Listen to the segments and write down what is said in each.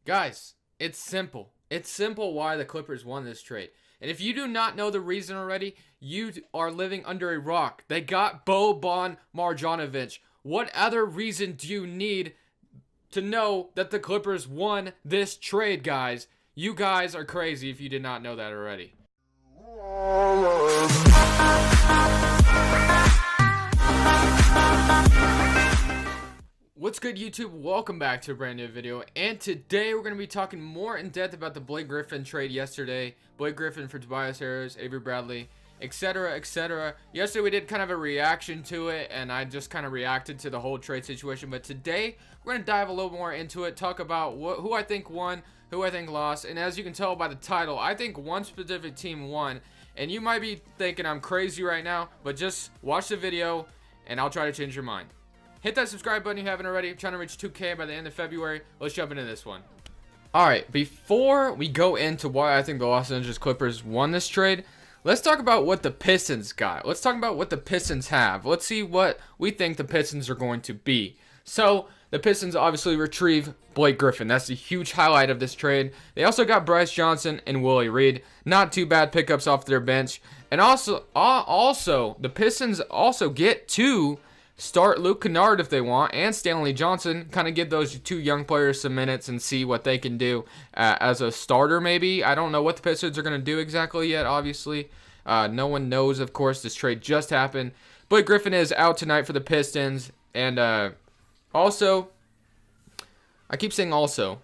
Guys, it's simple. It's simple why the Clippers won this trade. And if you do not know the reason already, you are living under a rock. They got Boban Marjanovic. What other reason do you need to know that the Clippers won this trade, guys? You guys are crazy if you did not know that already. What's good, YouTube? Welcome back to a brand new video, and today we're going to be talking more in depth about the Blake Griffin trade yesterday. Blake Griffin for Tobias Harris, Avery Bradley, etc, etc. Yesterday we did kind of a reaction to it, and I just kind of reacted to the whole trade situation, but today we're going to dive a little more into it, talk about who I think won, who I think lost, and as you can tell by the title, I think one specific team won, and you might be thinking I'm crazy right now, but just watch the video, and I'll try to change your mind. Hit that subscribe button if you haven't already. I'm trying to reach 2K by the end of February. Let's jump into this one. Alright, before we go into why I think the Los Angeles Clippers won this trade, let's talk about what the Pistons got. Let's talk about what the Pistons have. Let's see what we think the Pistons are going to be. So, the Pistons obviously retrieve Blake Griffin. That's a huge highlight of this trade. They also got Bryce Johnson and Willie Reed. Not too bad pickups off their bench. And also the Pistons also get to start Luke Kennard if they want, and Stanley Johnson. Kind of give those two young players some minutes and see what they can do as a starter maybe. I don't know what the Pistons are going to do exactly yet, obviously. No one knows, of course. This trade just happened. Blake Griffin is out tonight for the Pistons. And also, I keep saying also,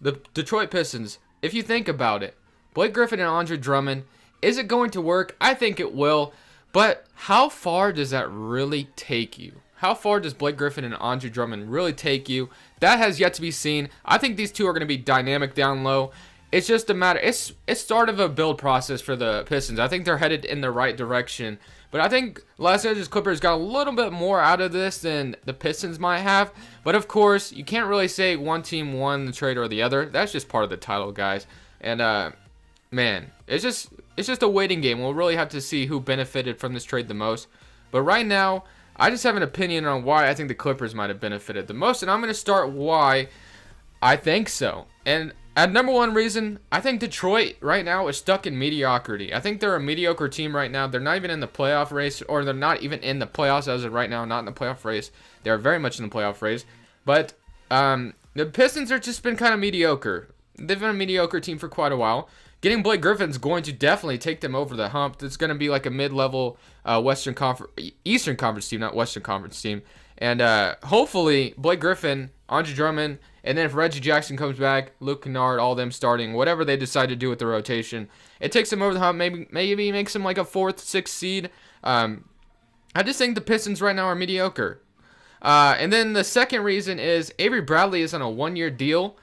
the Detroit Pistons, if you think about it, Blake Griffin and Andre Drummond, is it going to work? I think it will. But how far does that really take you? How far does Blake Griffin and Andre Drummond really take you? That has yet to be seen. I think these two are going to be dynamic down low. It's just a matter. It's start of a build process for the Pistons. I think they're headed in the right direction. But I think Los Angeles Clippers got a little bit more out of this than the Pistons might have. But of course, you can't really say one team won the trade or the other. That's just part of the title, guys. And man, it's just a waiting game. We'll really have to see who benefited from this trade the most. But right now, I just have an opinion on why I think the Clippers might have benefited the most, and I'm going to start why I think so. And at number one reason, I think Detroit right now is stuck in mediocrity. I think they're a mediocre team right now. They're not even in the playoff race, or they're not even in the playoffs as of right now, not in the playoff race. They're very much in the playoff race. But the Pistons have just been kind of mediocre. They've been a mediocre team for quite a while. Getting Blake Griffin's going to definitely take them over the hump. It's going to be like a mid-level Eastern Conference team, not Western Conference team. And hopefully Blake Griffin, Andre Drummond, and then if Reggie Jackson comes back, Luke Kennard, all them starting, whatever they decide to do with the rotation, it takes them over the hump. Maybe makes them like a 4th, 6th seed. I just think the Pistons right now are mediocre. And then the second reason is Avery Bradley is on a 1-year deal.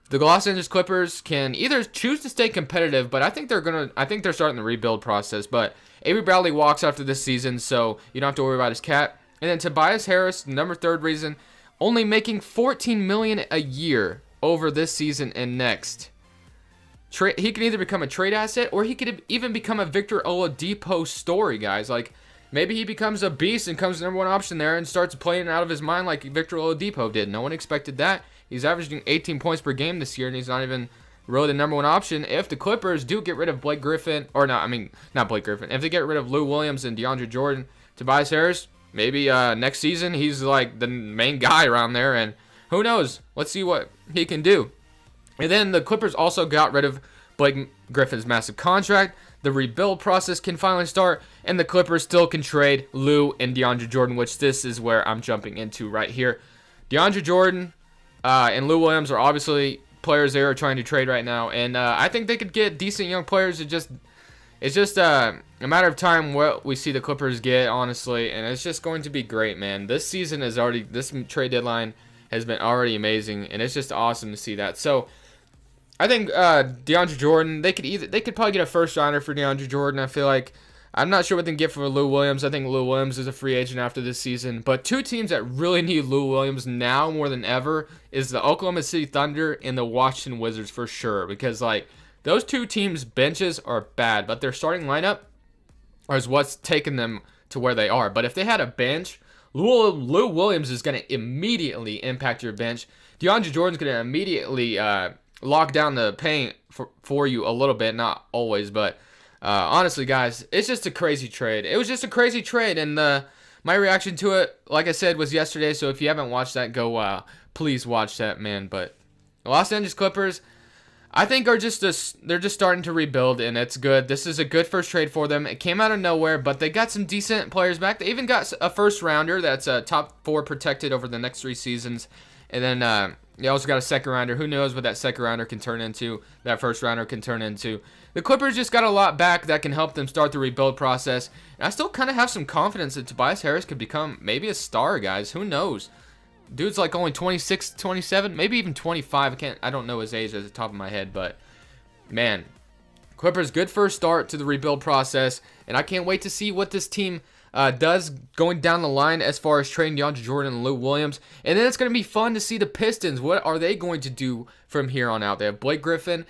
The Los Angeles Clippers can either choose to stay competitive, but I think they're starting the rebuild process. But Avery Bradley walks after this season, so you don't have to worry about his cap. And then Tobias Harris, number third reason, only making $14 million a year over this season and next. He can either become a trade asset, or he could even become a Victor Oladipo story, guys. Like, maybe he becomes a beast and comes the number one option there and starts playing out of his mind like Victor Oladipo did. No one expected that. He's averaging 18 points per game this year, and he's not even really the number one option. If the Clippers do get rid of Blake Griffin, or not Blake Griffin, if they get rid of Lou Williams and DeAndre Jordan, Tobias Harris, maybe next season he's like the main guy around there, and who knows? Let's see what he can do. And then the Clippers also got rid of Blake Griffin's massive contract. The rebuild process can finally start, and the Clippers still can trade Lou and DeAndre Jordan, which this is where I'm jumping into right here. DeAndre Jordan and Lou Williams are obviously players they are trying to trade right now, and I think they could get decent young players. It's just a matter of time what we see the Clippers get, honestly, and it's just going to be great, man. This trade deadline has been already amazing, and it's just awesome to see that. So I think DeAndre Jordan, they could probably get a first rounder for DeAndre Jordan. I feel like I'm not sure what they can get for Lou Williams. I think Lou Williams is a free agent after this season. But two teams that really need Lou Williams now more than ever is the Oklahoma City Thunder and the Washington Wizards for sure. Because, like, those two teams' benches are bad, but their starting lineup is what's taken them to where they are. But if they had a bench Lou Williams is going to immediately impact your bench. DeAndre Jordan's going to immediately lock down the paint for you a little bit, not always, but honestly, guys, it's just a crazy trade. It was just a crazy trade, and my reaction to it, like I said, was yesterday. So if you haven't watched that, go please watch that, man. But Los Angeles Clippers, I think they're just starting to rebuild, and it's good. This is a good first trade for them. It came out of nowhere, but they got some decent players back. They even got a first rounder that's top 4 protected over the next 3 seasons, and then they also got a second rounder. Who knows what that second rounder can turn into? That first rounder can turn into. The Clippers just got a lot back that can help them start the rebuild process. And I still kind of have some confidence that Tobias Harris could become maybe a star, guys. Who knows? Dude's like only 26, 27, maybe even 25. I don't know his age at the top of my head, but man, Clippers, good first start to the rebuild process, and I can't wait to see what this team does going down the line as far as trading DeAndre Jordan and Lou Williams. And then it's going to be fun to see the Pistons. What are they going to do from here on out? They have Blake Griffin,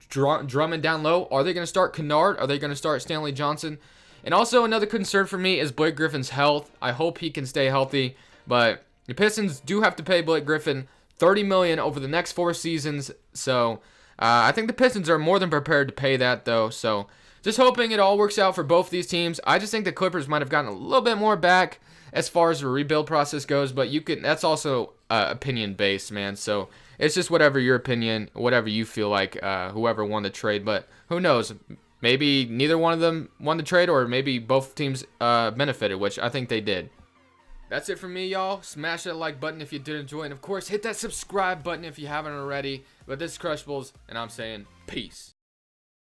Drummond down low. Are they going to start Kennard? Are they going to start Stanley Johnson? And also another concern for me is Blake Griffin's health. I hope he can stay healthy, but the Pistons do have to pay Blake Griffin $30 million over the next 4 seasons, so I think the Pistons are more than prepared to pay that, though. So just hoping it all works out for both these teams. I just think the Clippers might have gotten a little bit more back as far as the rebuild process goes, but that's also opinion based, man. So it's just whatever your opinion, whatever you feel like, whoever won the trade. But who knows? Maybe neither one of them won the trade, or maybe both teams benefited, which I think they did. That's it for me, y'all. Smash that like button if you did enjoy, and of course, hit that subscribe button if you haven't already. But this is Crushables, and I'm saying peace.